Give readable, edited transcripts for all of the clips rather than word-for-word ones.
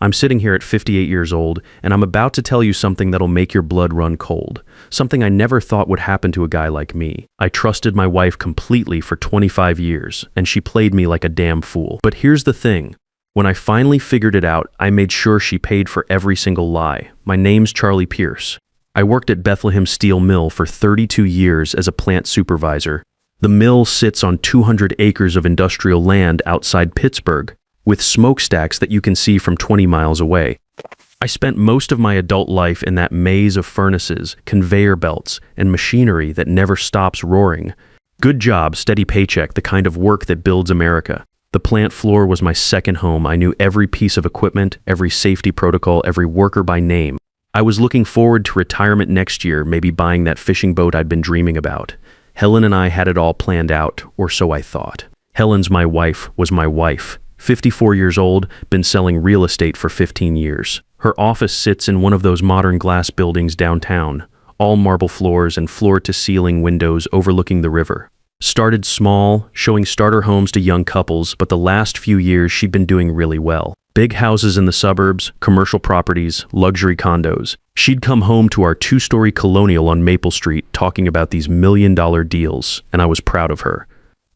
I'm sitting here at 58 years old, and I'm about to tell you something that'll make your blood run cold. Something I never thought would happen to a guy like me. I trusted my wife completely for 25 years, and she played me like a damn fool. But here's the thing. When I finally figured it out, I made sure she paid for every single lie. My name's Charlie Pierce. I worked at Bethlehem Steel Mill for 32 years as a plant supervisor. The mill sits on 200 acres of industrial land outside Pittsburgh, with smokestacks that you can see from 20 miles away. I spent most of my adult life in that maze of furnaces, conveyor belts, and machinery that never stops roaring. Good job, steady paycheck, the kind of work that builds America. The plant floor was my second home. I knew every piece of equipment, every safety protocol, every worker by name. I was looking forward to retirement next year, maybe buying that fishing boat I'd been dreaming about. Helen and I had it all planned out, or so I thought. Helen's my wife, was my wife. 54 years old, been selling real estate for 15 years. Her office sits in one of those modern glass buildings downtown, all marble floors and floor-to-ceiling windows overlooking the river. Started small, showing starter homes to young couples, but the last few years she'd been doing really well. Big houses in the suburbs, commercial properties, luxury condos. She'd come home to our two-story colonial on Maple Street talking about these million-dollar deals, and I was proud of her.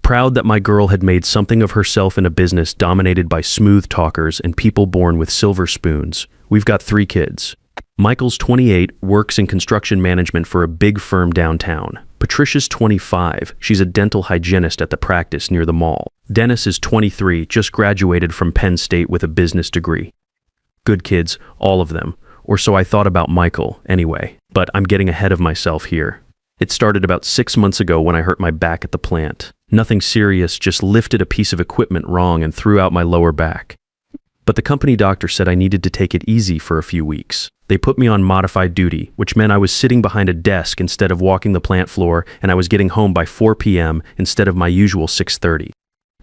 Proud that my girl had made something of herself in a business dominated by smooth talkers and people born with silver spoons. We've got 3 kids. Michael's 28, works in construction management for a big firm downtown. Patricia's 25, she's a dental hygienist at the practice near the mall. Dennis is 23, just graduated from Penn State with a business degree. Good kids, all of them. Or so I thought about Michael, anyway. But I'm getting ahead of myself here. It started about 6 months ago when I hurt my back at the plant. Nothing serious, just lifted a piece of equipment wrong and threw out my lower back. But the company doctor said I needed to take it easy for a few weeks. They put me on modified duty, which meant I was sitting behind a desk instead of walking the plant floor, and I was getting home by 4 p.m. instead of my usual 6:30.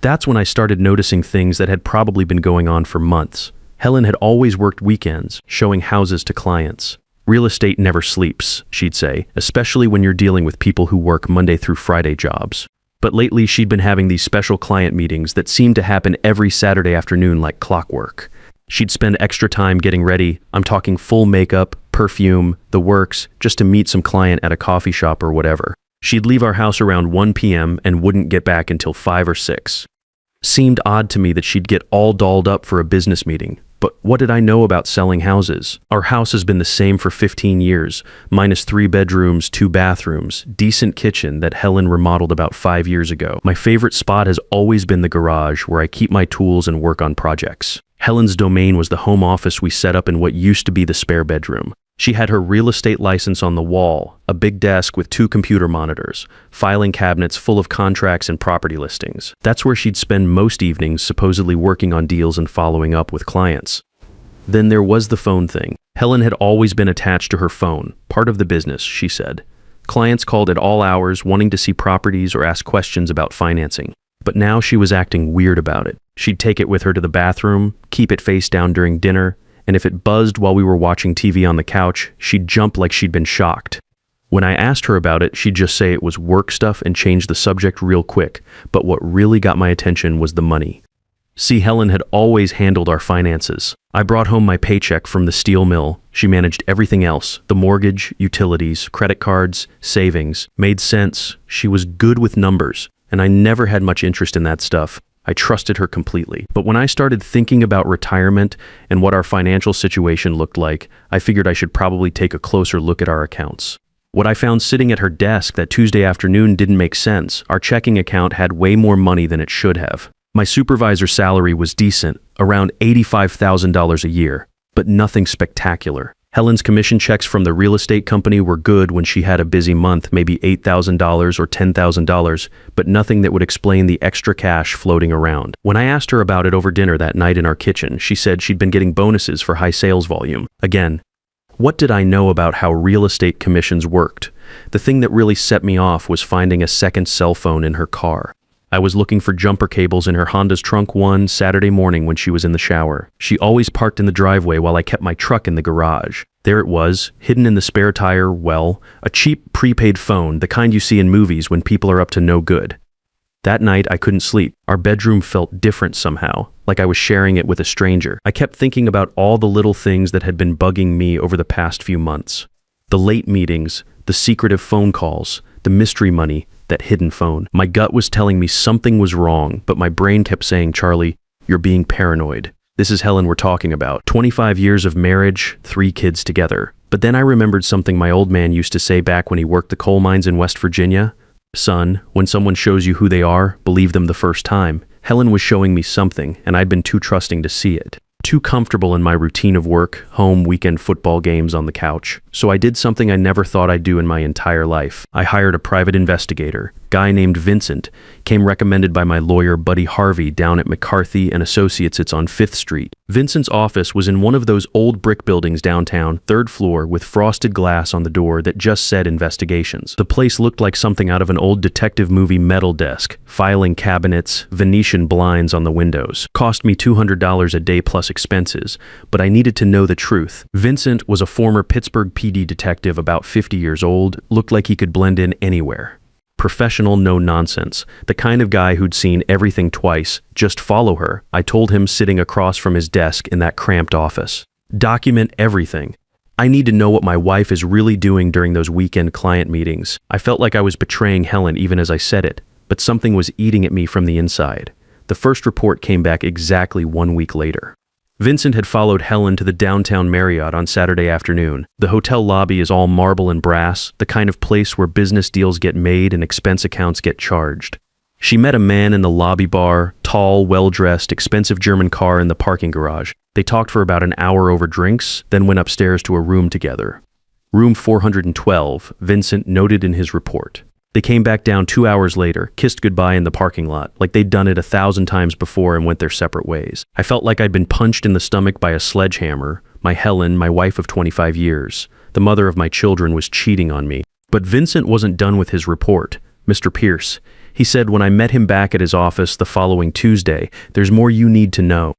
That's when I started noticing things that had probably been going on for months. Helen had always worked weekends, showing houses to clients. Real estate never sleeps, she'd say, especially when you're dealing with people who work Monday through Friday jobs. But lately she'd been having these special client meetings that seemed to happen every Saturday afternoon like clockwork. She'd spend extra time getting ready. I'm talking full makeup, perfume, the works, just to meet some client at a coffee shop or whatever. She'd leave our house around 1 p.m. and wouldn't get back until 5 or 6. Seemed odd to me that she'd get all dolled up for a business meeting. But what did I know about selling houses? Our house has been the same for 15 years, minus 3 bedrooms, 2 bathrooms, decent kitchen that Helen remodeled about 5 years ago. My favorite spot has always been the garage, where I keep my tools and work on projects. Helen's domain was the home office we set up in what used to be the spare bedroom. She had her real estate license on the wall, a big desk with 2 computer monitors, filing cabinets full of contracts and property listings. That's where she'd spend most evenings supposedly working on deals and following up with clients. Then there was the phone thing. Helen had always been attached to her phone, part of the business, she said. Clients called at all hours wanting to see properties or ask questions about financing. But now she was acting weird about it. She'd take it with her to the bathroom, keep it face down during dinner, and if it buzzed while we were watching TV on the couch, she'd jump like she'd been shocked. When I asked her about it, she'd just say it was work stuff and change the subject real quick, but what really got my attention was the money. See, Helen had always handled our finances. I brought home my paycheck from the steel mill. She managed everything else, the mortgage, utilities, credit cards, savings. Made sense. She was good with numbers, and I never had much interest in that stuff. I trusted her completely. But when I started thinking about retirement and what our financial situation looked like, I figured I should probably take a closer look at our accounts. What I found sitting at her desk that Tuesday afternoon didn't make sense. Our checking account had way more money than it should have. My supervisor's salary was decent, around $85,000 a year, but nothing spectacular. Helen's commission checks from the real estate company were good when she had a busy month, maybe $8,000 or $10,000, but nothing that would explain the extra cash floating around. When I asked her about it over dinner that night in our kitchen, she said she'd been getting bonuses for high sales volume. Again, what did I know about how real estate commissions worked? The thing that really set me off was finding a second cell phone in her car. I was looking for jumper cables in her Honda's trunk one Saturday morning when she was in the shower. She always parked in the driveway while I kept my truck in the garage. There it was, hidden in the spare tire, well, a cheap prepaid phone, the kind you see in movies when people are up to no good. That night, I couldn't sleep. Our bedroom felt different somehow, like I was sharing it with a stranger. I kept thinking about all the little things that had been bugging me over the past few months. The late meetings, the secretive phone calls, the mystery money, that hidden phone. My gut was telling me something was wrong, but my brain kept saying, Charlie, you're being paranoid. This is Helen we're talking about. 25 years of marriage, 3 kids together. But then I remembered something my old man used to say back when he worked the coal mines in West Virginia. Son, when someone shows you who they are, believe them the first time. Helen was showing me something, and I'd been too trusting to see it. Too comfortable in my routine of work, home, weekend football games on the couch. So I did something I never thought I'd do in my entire life. I hired a private investigator, guy named Vincent, came recommended by my lawyer Buddy Harvey down at McCarthy and Associates. It's on 5th Street. Vincent's office was in one of those old brick buildings downtown, 3rd floor, with frosted glass on the door that just said investigations. The place looked like something out of an old detective movie metal desk, filing cabinets, Venetian blinds on the windows. Cost me $200 a day plus expenses, but I needed to know the truth. Vincent was a former Pittsburgh PD detective about 50 years old, looked like he could blend in anywhere. Professional, no nonsense. The kind of guy who'd seen everything twice. Just follow her, I told him sitting across from his desk in that cramped office. Document everything. I need to know what my wife is really doing during those weekend client meetings. I felt like I was betraying Helen even as I said it, but something was eating at me from the inside. The first report came back exactly 1 week later. Vincent had followed Helen to the downtown Marriott on Saturday afternoon. The hotel lobby is all marble and brass, the kind of place where business deals get made and expense accounts get charged. She met a man in the lobby bar, tall, well-dressed, expensive German car in the parking garage. They talked for about an hour over drinks, then went upstairs to a room together. Room 412, Vincent noted in his report. They came back down 2 hours later, kissed goodbye in the parking lot, like they'd done it 1,000 times before and went their separate ways. I felt like I'd been punched in the stomach by a sledgehammer. My Helen, my wife of 25 years, the mother of my children, was cheating on me. But Vincent wasn't done with his report. Mr. Pierce, he said when I met him back at his office the following Tuesday, there's more you need to know.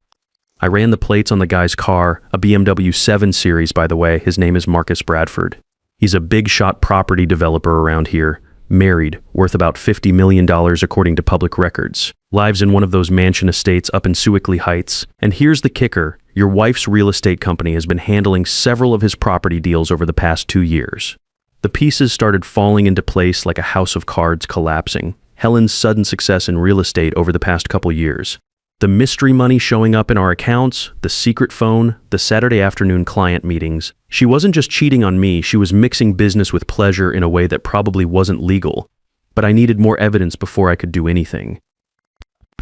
I ran the plates on the guy's car, a BMW 7 Series, by the way. His name is Marcus Bradford. He's a big-shot property developer around here. Married, worth about $50 million according to public records. Lives in one of those mansion estates up in Sewickley Heights. And here's the kicker, your wife's real estate company has been handling several of his property deals over the past 2 years. The pieces started falling into place like a house of cards collapsing. Helen's sudden success in real estate over the past couple years. The mystery money showing up in our accounts, the secret phone, the Saturday afternoon client meetings. She wasn't just cheating on me, she was mixing business with pleasure in a way that probably wasn't legal. But I needed more evidence before I could do anything.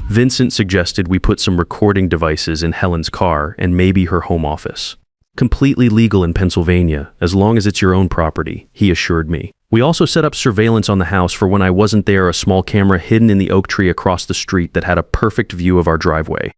Vincent suggested we put some recording devices in Helen's car and maybe her home office. Completely legal in Pennsylvania, as long as it's your own property, he assured me. We also set up surveillance on the house for when I wasn't there, a small camera hidden in the oak tree across the street that had a perfect view of our driveway.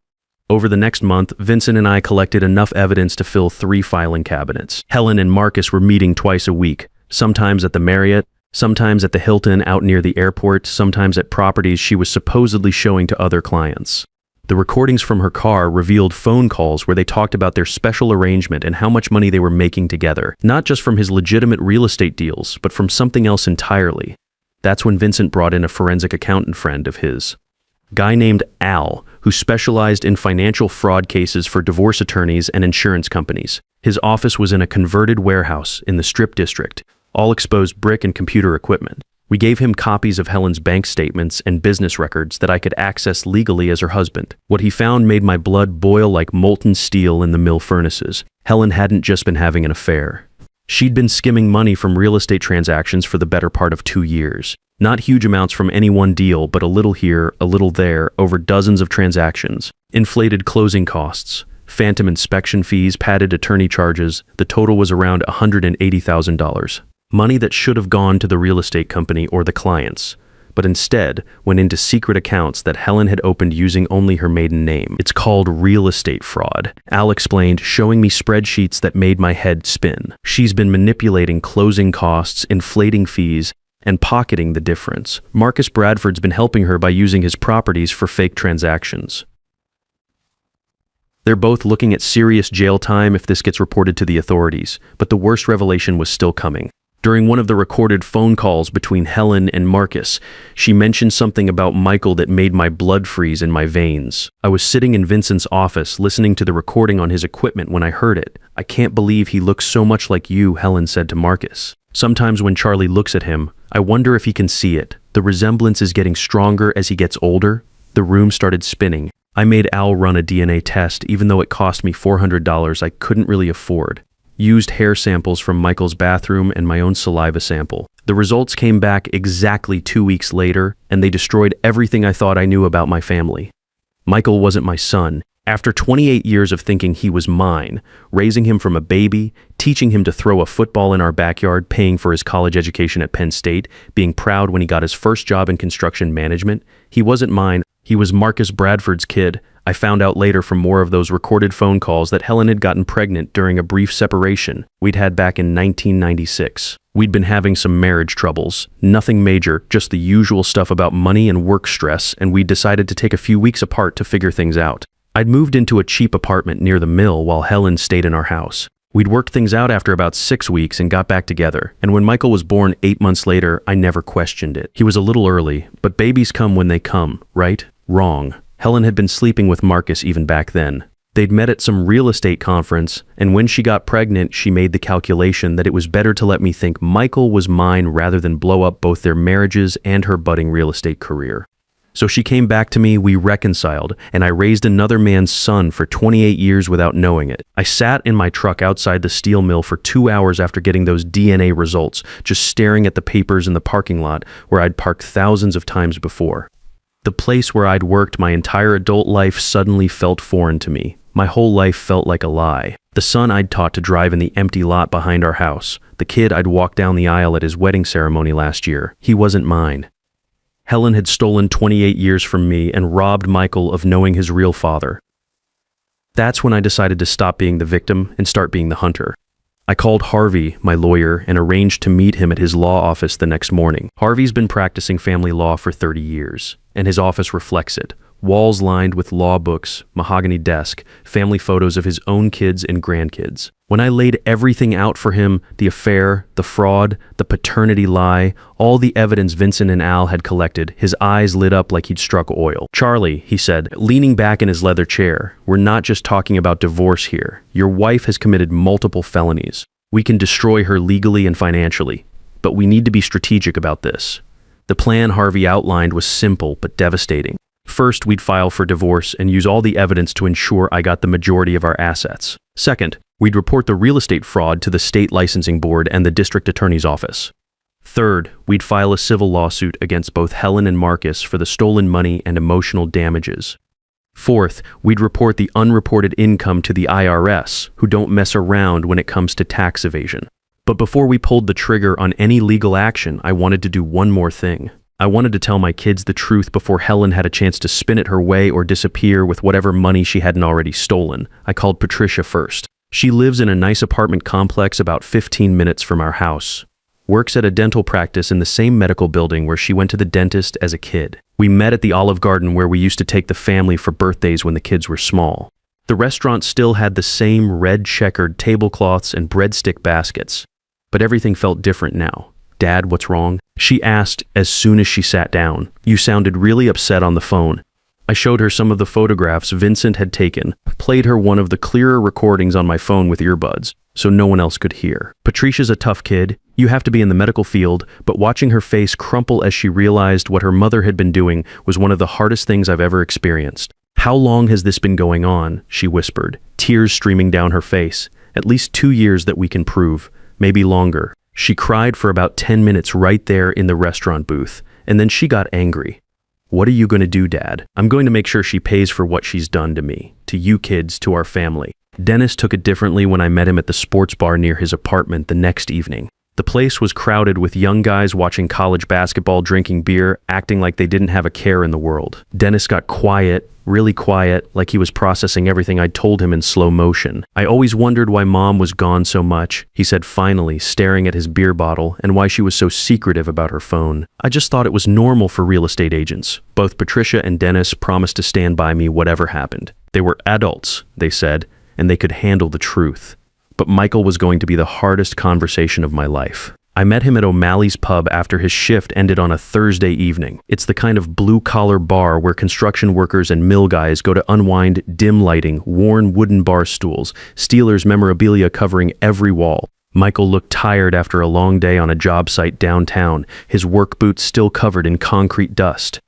Over the next month, Vincent and I collected enough evidence to fill 3 filing cabinets. Helen and Marcus were meeting twice a week, sometimes at the Marriott, sometimes at the Hilton out near the airport, sometimes at properties she was supposedly showing to other clients. The recordings from her car revealed phone calls where they talked about their special arrangement and how much money they were making together, not just from his legitimate real estate deals, but from something else entirely. That's when Vincent brought in a forensic accountant friend of his. Guy named Al, who specialized in financial fraud cases for divorce attorneys and insurance companies. His office was in a converted warehouse in the Strip District, all exposed brick and computer equipment. We gave him copies of Helen's bank statements and business records that I could access legally as her husband. What he found made my blood boil like molten steel in the mill furnaces. Helen hadn't just been having an affair. She'd been skimming money from real estate transactions for the better part of 2 years. Not huge amounts from any one deal, but a little here, a little there, over dozens of transactions. Inflated closing costs, phantom inspection fees, padded attorney charges. The total was around $180,000. Money that should have gone to the real estate company or the clients, but instead went into secret accounts that Helen had opened using only her maiden name. It's called real estate fraud, Al explained, showing me spreadsheets that made my head spin. She's been manipulating closing costs, inflating fees, and pocketing the difference. Marcus Bradford's been helping her by using his properties for fake transactions. They're both looking at serious jail time if this gets reported to the authorities, but the worst revelation was still coming. During one of the recorded phone calls between Helen and Marcus, she mentioned something about Michael that made my blood freeze in my veins. I was sitting in Vincent's office listening to the recording on his equipment when I heard it. "I can't believe he looks so much like you," Helen said to Marcus. "Sometimes when Charlie looks at him, I wonder if he can see it. The resemblance is getting stronger as he gets older." The room started spinning. I made Al run a DNA test, even though it cost me $400 I couldn't really afford. Used hair samples from Michael's bathroom and my own saliva sample. The results came back exactly 2 weeks later, and they destroyed everything I thought I knew about my family. Michael wasn't my son. After 28 years of thinking he was mine, raising him from a baby, teaching him to throw a football in our backyard, paying for his college education at Penn State, being proud when he got his first job in construction management, he wasn't mine. He was Marcus Bradford's kid. I found out later from more of those recorded phone calls that Helen had gotten pregnant during a brief separation we'd had back in 1996. We'd been having some marriage troubles. Nothing major, just the usual stuff about money and work stress, and we decided to take a few weeks apart to figure things out. I'd moved into a cheap apartment near the mill while Helen stayed in our house. We'd worked things out after about 6 weeks and got back together, and when Michael was born 8 months later, I never questioned it. He was a little early, but babies come when they come, right? Wrong. Helen had been sleeping with Marcus even back then. They'd met at some real estate conference, and when she got pregnant, she made the calculation that it was better to let me think Michael was mine rather than blow up both their marriages and her budding real estate career. So she came back to me, we reconciled, and I raised another man's son for 28 years without knowing it. I sat in my truck outside the steel mill for 2 hours after getting those DNA results, just staring at the papers in the parking lot where I'd parked thousands of times before. The place where I'd worked my entire adult life suddenly felt foreign to me. My whole life felt like a lie. The son I'd taught to drive in the empty lot behind our house, the kid I'd walked down the aisle at his wedding ceremony last year, he wasn't mine. Helen had stolen 28 years from me and robbed Michael of knowing his real father. That's when I decided to stop being the victim and start being the hunter. I called Harvey, my lawyer, and arranged to meet him at his law office the next morning. Harvey's been practicing family law for 30 years, and his office reflects it. Walls lined with law books, mahogany desk, family photos of his own kids and grandkids. When I laid everything out for him, the affair, the fraud, the paternity lie, all the evidence Vincent and Al had collected, his eyes lit up like he'd struck oil. "Charlie," he said, leaning back in his leather chair, "we're not just talking about divorce here. Your wife has committed multiple felonies. We can destroy her legally and financially, but we need to be strategic about this." The plan Harvey outlined was simple but devastating. First, we'd file for divorce and use all the evidence to ensure I got the majority of our assets. Second, we'd report the real estate fraud to the state licensing board and the district attorney's office. Third, we'd file a civil lawsuit against both Helen and Marcus for the stolen money and emotional damages. Fourth, we'd report the unreported income to the IRS, who don't mess around when it comes to tax evasion. But before we pulled the trigger on any legal action, I wanted to do one more thing. I wanted to tell my kids the truth before Helen had a chance to spin it her way or disappear with whatever money she hadn't already stolen. I called Patricia first. She lives in a nice apartment complex about 15 minutes from our house. Works at a dental practice in the same medical building where she went to the dentist as a kid. We met at the Olive Garden where we used to take the family for birthdays when the kids were small. The restaurant still had the same red checkered tablecloths and breadstick baskets, but everything felt different now. "Dad, what's wrong?" she asked as soon as she sat down. "You sounded really upset on the phone." I showed her some of the photographs Vincent had taken, played her one of the clearer recordings on my phone with earbuds, so no one else could hear. "Patricia's a tough kid. You have to be in the medical field," but watching her face crumple as she realized what her mother had been doing was one of the hardest things I've ever experienced. "How long has this been going on?" she whispered, tears streaming down her face. "At least 2 years that we can prove, maybe longer." She cried for about 10 minutes right there in the restaurant booth, and then she got angry. "What are you going to do, Dad?" "I'm going to make sure she pays for what she's done to me, to you kids, to our family." Dennis took it differently when I met him at the sports bar near his apartment the next evening. The place was crowded with young guys watching college basketball, drinking beer, acting like they didn't have a care in the world. Dennis got quiet, really quiet, like he was processing everything I'd told him in slow motion. "I always wondered why Mom was gone so much," he said finally, staring at his beer bottle, "and why she was so secretive about her phone. I just thought it was normal for real estate agents." Both Patricia and Dennis promised to stand by me whatever happened. They were adults, they said, and they could handle the truth. But Michael was going to be the hardest conversation of my life. I met him at O'Malley's pub after his shift ended on a Thursday evening. It's the kind of blue-collar bar where construction workers and mill guys go to unwind, dim lighting, worn wooden bar stools, Steelers memorabilia covering every wall. Michael looked tired after a long day on a job site downtown, his work boots still covered in concrete dust.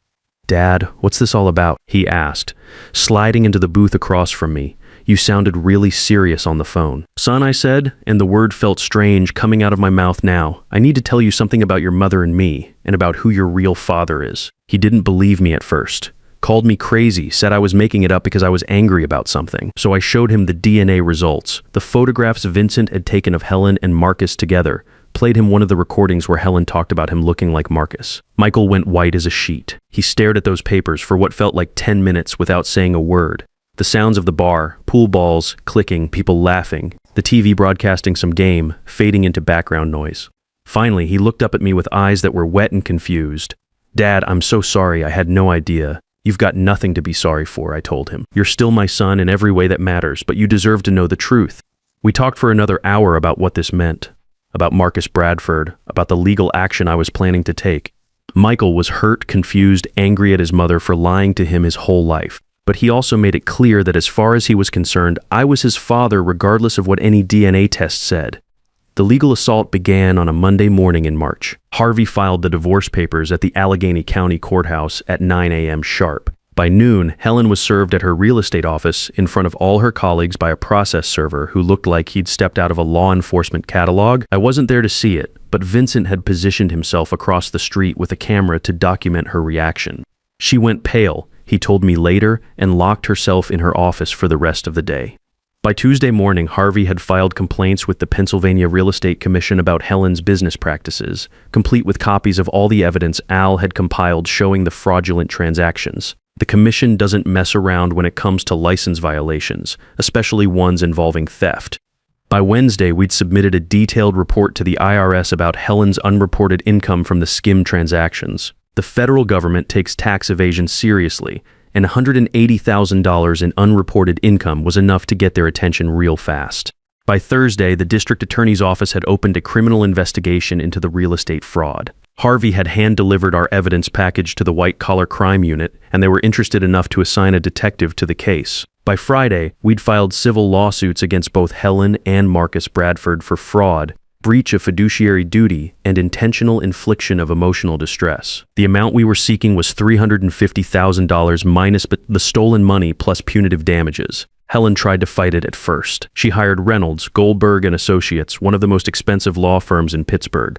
"Dad, what's this all about?" he asked, sliding into the booth across from me. "You sounded really serious on the phone." "Son," I said, and the word felt strange coming out of my mouth now. "I need to tell you something about your mother and me, and about who your real father is." He didn't believe me at first. Called me crazy, said I was making it up because I was angry about something. So I showed him the DNA results, the photographs Vincent had taken of Helen and Marcus together, played him one of the recordings where Helen talked about him looking like Marcus. Michael went white as a sheet. He stared at those papers for what felt like 10 minutes without saying a word. The sounds of the bar, pool balls, clicking, people laughing, the TV broadcasting some game, fading into background noise. Finally, he looked up at me with eyes that were wet and confused. "Dad, I'm so sorry, I had no idea." "You've got nothing to be sorry for," I told him. "You're still my son in every way that matters, but you deserve to know the truth." We talked for another hour about what this meant, about Marcus Bradford, about the legal action I was planning to take. Michael was hurt, confused, angry at his mother for lying to him his whole life. But he also made it clear that as far as he was concerned, I was his father regardless of what any DNA test said. The legal assault began on a Monday morning in March. Harvey filed the divorce papers at the Allegheny County Courthouse at 9 a.m. sharp. By noon, Helen was served at her real estate office in front of all her colleagues by a process server who looked like he'd stepped out of a law enforcement catalog. I wasn't there to see it, but Vincent had positioned himself across the street with a camera to document her reaction. She went pale, he told me later, and locked herself in her office for the rest of the day. By Tuesday morning, Harvey had filed complaints with the Pennsylvania Real Estate Commission about Helen's business practices, complete with copies of all the evidence Al had compiled showing the fraudulent transactions. The commission doesn't mess around when it comes to license violations, especially ones involving theft. By Wednesday, we'd submitted a detailed report to the IRS about Helen's unreported income from the skim transactions. The federal government takes tax evasion seriously, and $180,000 in unreported income was enough to get their attention real fast. By Thursday, the district attorney's office had opened a criminal investigation into the real estate fraud. Harvey had hand-delivered our evidence package to the white-collar crime unit, and they were interested enough to assign a detective to the case. By Friday, we'd filed civil lawsuits against both Helen and Marcus Bradford for fraud, breach of fiduciary duty, and intentional infliction of emotional distress. The amount we were seeking was $350,000 minus the stolen money plus punitive damages. Helen tried to fight it at first. She hired Reynolds, Goldberg and Associates, one of the most expensive law firms in Pittsburgh.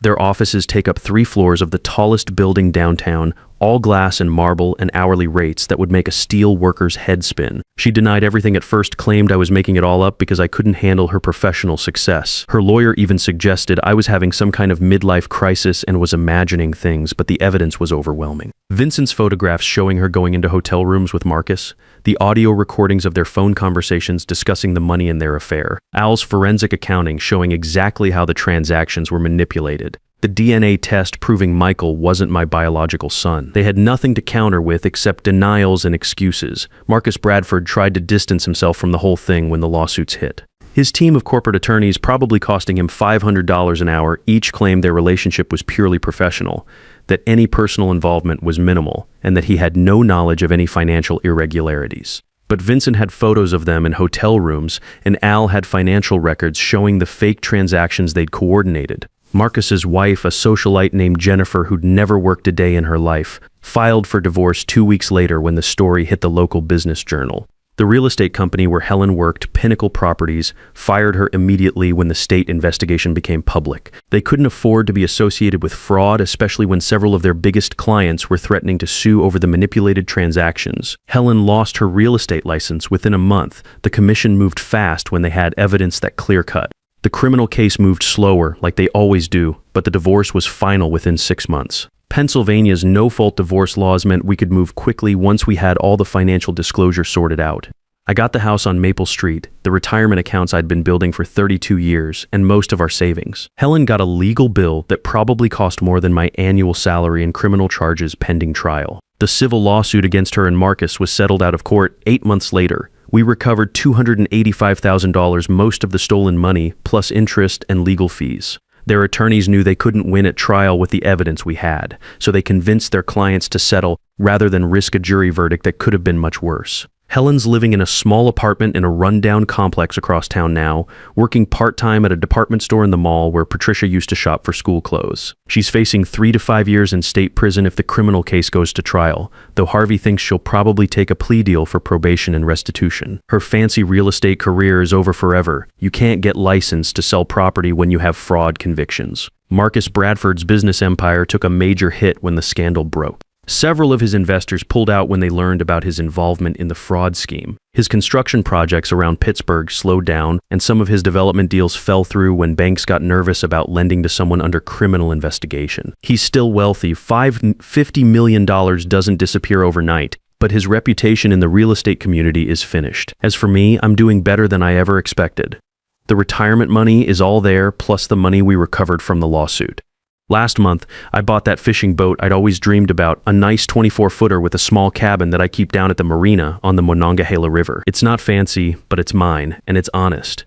Their offices take up 3 floors of the tallest building downtown, all glass and marble and hourly rates that would make a steel worker's head spin. She denied everything at first, claimed I was making it all up because I couldn't handle her professional success. Her lawyer even suggested I was having some kind of midlife crisis and was imagining things, but the evidence was overwhelming. Vincent's photographs showing her going into hotel rooms with Marcus, the audio recordings of their phone conversations discussing the money in their affair, Al's forensic accounting showing exactly how the transactions were manipulated, the DNA test proving Michael wasn't my biological son. They had nothing to counter with except denials and excuses. Marcus Bradford tried to distance himself from the whole thing when the lawsuits hit. His team of corporate attorneys, probably costing him $500 an hour, each claimed their relationship was purely professional, that any personal involvement was minimal, and that he had no knowledge of any financial irregularities. But Vincent had photos of them in hotel rooms, and Al had financial records showing the fake transactions they'd coordinated. Marcus's wife, a socialite named Jennifer who'd never worked a day in her life, filed for divorce 2 weeks later when the story hit the local business journal. The real estate company where Helen worked, Pinnacle Properties, fired her immediately when the state investigation became public. They couldn't afford to be associated with fraud, especially when several of their biggest clients were threatening to sue over the manipulated transactions. Helen lost her real estate license within a month. The commission moved fast when they had evidence that clear-cut. The criminal case moved slower, like they always do, but the divorce was final within 6 months. Pennsylvania's no-fault divorce laws meant we could move quickly once we had all the financial disclosure sorted out. I got the house on Maple Street, the retirement accounts I'd been building for 32 years, and most of our savings. Helen got a legal bill that probably cost more than my annual salary and criminal charges pending trial. The civil lawsuit against her and Marcus was settled out of court 8 months later, We recovered $285,000, most of the stolen money, plus interest and legal fees. Their attorneys knew they couldn't win at trial with the evidence we had, so they convinced their clients to settle rather than risk a jury verdict that could have been much worse. Helen's living in a small apartment in a rundown complex across town now, working part-time at a department store in the mall where Patricia used to shop for school clothes. She's facing 3 to 5 years in state prison if the criminal case goes to trial, though Harvey thinks she'll probably take a plea deal for probation and restitution. Her fancy real estate career is over forever. You can't get licensed to sell property when you have fraud convictions. Marcus Bradford's business empire took a major hit when the scandal broke. Several of his investors pulled out when they learned about his involvement in the fraud scheme. His construction projects around Pittsburgh slowed down, and some of his development deals fell through when banks got nervous about lending to someone under criminal investigation. He's still wealthy. $50 million doesn't disappear overnight, but his reputation in the real estate community is finished. As for me, I'm doing better than I ever expected. The retirement money is all there, plus the money we recovered from the lawsuit. Last month, I bought that fishing boat I'd always dreamed about, a nice 24-footer with a small cabin that I keep down at the marina on the Monongahela River. It's not fancy, but it's mine, and it's honest.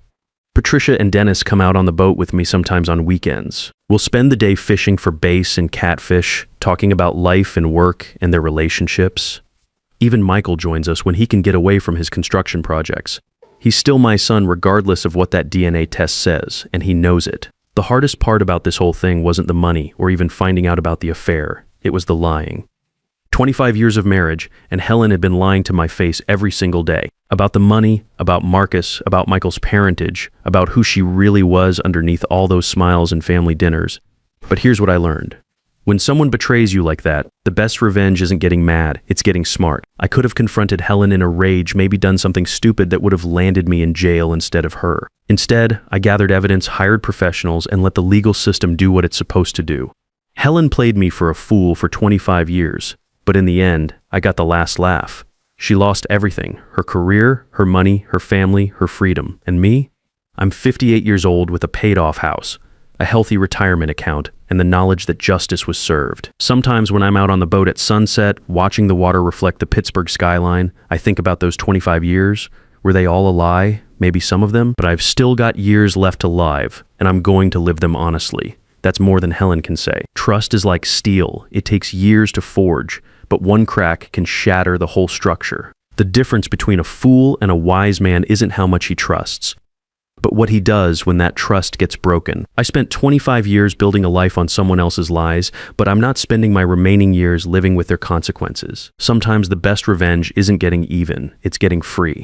Patricia and Dennis come out on the boat with me sometimes on weekends. We'll spend the day fishing for bass and catfish, talking about life and work and their relationships. Even Michael joins us when he can get away from his construction projects. He's still my son regardless of what that DNA test says, and he knows it. The hardest part about this whole thing wasn't the money or even finding out about the affair. It was the lying. 25 years of marriage, and Helen had been lying to my face every single day. About the money, about Marcus, about Michael's parentage, about who she really was underneath all those smiles and family dinners. But here's what I learned. When someone betrays you like that, the best revenge isn't getting mad, it's getting smart. I could have confronted Helen in a rage, maybe done something stupid that would have landed me in jail instead of her. Instead, I gathered evidence, hired professionals, and let the legal system do what it's supposed to do. Helen played me for a fool for 25 years, but in the end, I got the last laugh. She lost everything, her career, her money, her family, her freedom. And me? I'm 58 years old with a paid-off house, a healthy retirement account, and the knowledge that justice was served. Sometimes when I'm out on the boat at sunset, watching the water reflect the Pittsburgh skyline, I think about those 25 years. Were they all a lie? Maybe some of them, but I've still got years left to live, and I'm going to live them honestly. That's more than Helen can say. Trust is like steel. It takes years to forge, but one crack can shatter the whole structure. The difference between a fool and a wise man isn't how much he trusts, but what he does when that trust gets broken. I spent 25 years building a life on someone else's lies, but I'm not spending my remaining years living with their consequences. Sometimes the best revenge isn't getting even, it's getting free.